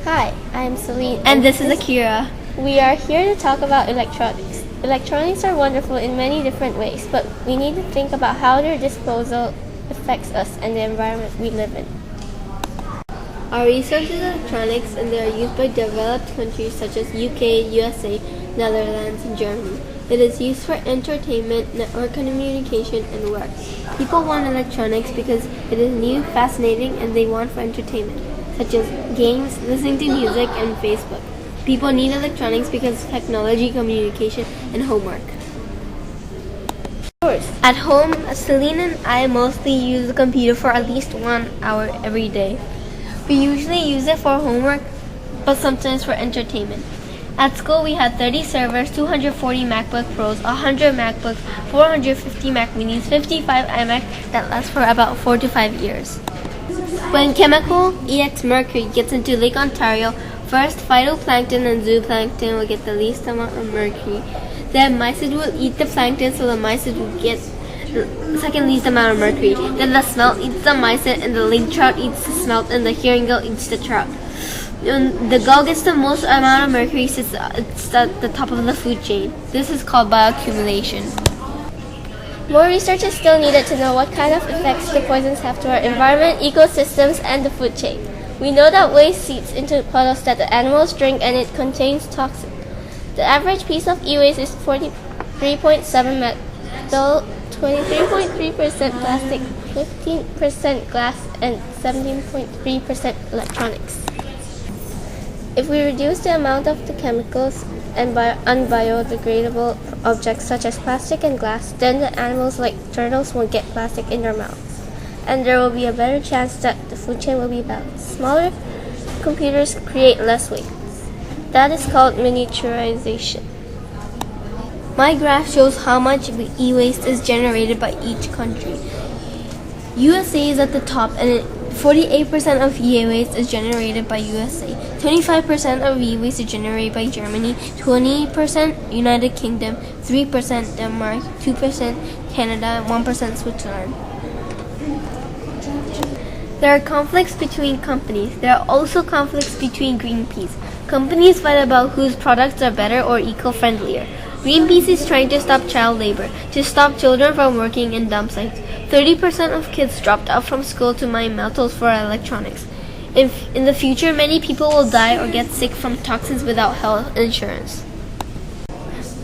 Hi, I'm Celine. And this is Akira. We are here to talk about electronics. Electronics are wonderful in many different ways, but we need to think about how their disposal affects us and the environment we live in. Our research is electronics, and they are used by developed countries such as UK, USA, Netherlands, and Germany. It is used for entertainment, network communication, and work. People want electronics because it is new, fascinating, and they want for entertainment, such as games, listening to music, and Facebook. People need electronics because of technology, communication, and homework. At home, Celine and I mostly use the computer for at least 1 hour every day. We usually use it for homework, but sometimes for entertainment. At school, we had 30 servers, 240 MacBook Pros, 100 MacBooks, 450 Mac Minis, 55 iMac that last for about 4 to 5 years. When chemical EX mercury gets into Lake Ontario, first phytoplankton and zooplankton will get the least amount of mercury. Then mysid will eat the plankton, so the mysid will get the second least amount of mercury. Then the smelt eats the mysid, and the lake trout eats the smelt, and the herring gull eats the trout. When the gull gets the most amount of mercury, it's at the top of the food chain. This is called bioaccumulation. More research is still needed to know what kind of effects the poisons have to our environment, ecosystems, and the food chain. We know that waste seeps into puddles that the animals drink, and it contains toxins. The average piece of e-waste is 43.7 metal, 23.3% plastic, 15% glass, and 17.3% electronics. If we reduce the amount of the chemicals and unbiodegradable objects such as plastic and glass, then the animals like turtles won't get plastic in their mouths, and there will be a better chance that the food chain will be balanced. Smaller computers create less waste. That is called miniaturization. My graph shows how much e-waste is generated by each country. USA is at the top, and 48% of e-waste is generated by USA. 25% of e-waste is generated by Germany, 20% United Kingdom, 3% Denmark, 2% Canada, and 1% Switzerland. There are conflicts between companies. There are also conflicts between Greenpeace. Companies fight about whose products are better or eco-friendlier. Greenpeace is trying to stop child labor, to stop children from working in dump sites. 30% of kids dropped out from school to mine metals for electronics. In the future, many people will die or get sick from toxins without health insurance.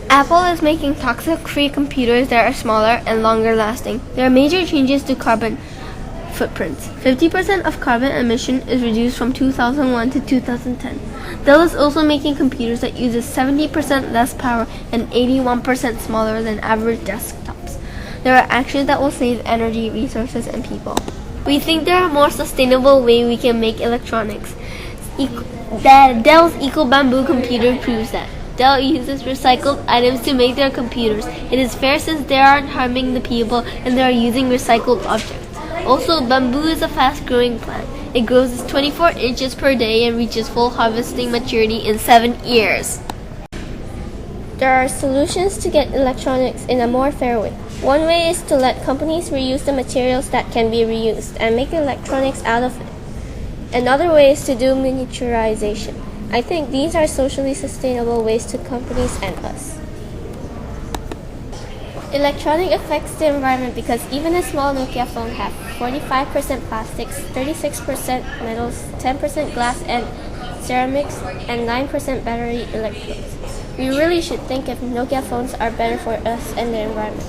Apple is making toxic-free computers that are smaller and longer lasting. There are major changes to carbon footprints. 50% of carbon emission is reduced from 2001 to 2010. Dell is also making computers that uses 70% less power and 81% smaller than average desktops. There are actions that will save energy, resources, and people. We think there are more sustainable ways we can make electronics. Dell's Eco Bamboo computer proves that. Dell uses recycled items to make their computers. It is fair since they aren't harming the people and they are using recycled objects. Also, bamboo is a fast-growing plant. It grows 24 inches per day and reaches full harvesting maturity in 7 years. There are solutions to get electronics in a more fair way. One way is to let companies reuse the materials that can be reused and make electronics out of it. Another way is to do miniaturization. I think these are socially sustainable ways to companies and us. Electronic affects the environment because even a small Nokia phone has 45% plastics, 36% metals, 10% glass and ceramics, and 9% battery electrodes. We really should think if Nokia phones are better for us and the environment.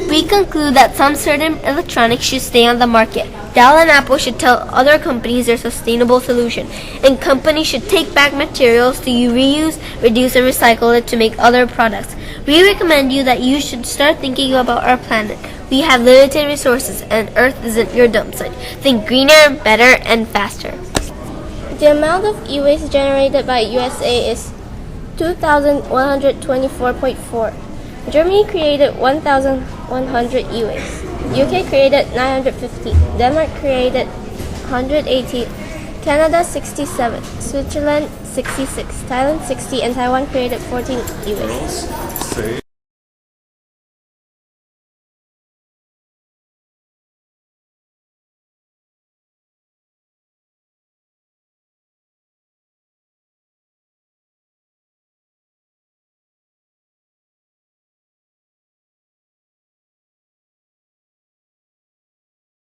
We conclude that some certain electronics should stay on the market. Dell and Apple should tell other companies their sustainable solution, and companies should take back materials to reuse, reduce, and recycle it to make other products. We recommend you that you should start thinking about our planet. We have limited resources, and Earth isn't your dump site. Think greener, better, and faster. The amount of e-waste generated by USA is 2,124.4. Germany created 1,100 e-waste. UK created 950. Denmark created 180. Canada 67. Switzerland 66. Thailand 60. And Taiwan created 14 e-waste.